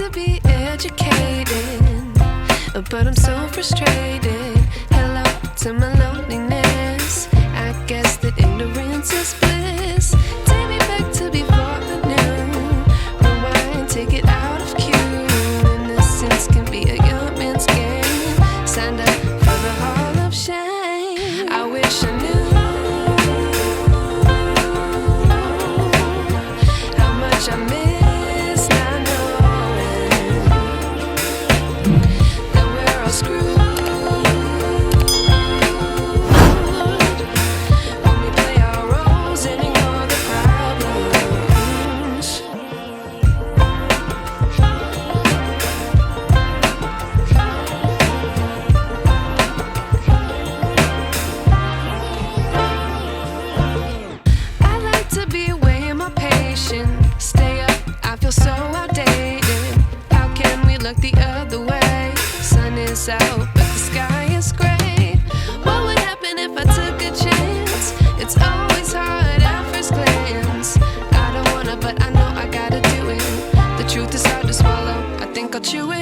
to be educated, but I'm so frustrated. Hello to my loneliness. I guess that ignorance is bliss. Take me back to before I knew. Rewind, take it out of cue. Innocence can be a young man's game. Signed up for the hall of shame. I wish I knew how much I miss not knowing that we're all screwed. When we play our roles and ignore the problems. I like to be away in my patience. Stay up, I feel so outdated. How can we look the other way? Sun is out, but the sky is gray. What would happen if I took a chance? It's always hard at first glance. I don't wanna, but I know I gotta do it. The truth is hard to swallow, I think I'll chew it.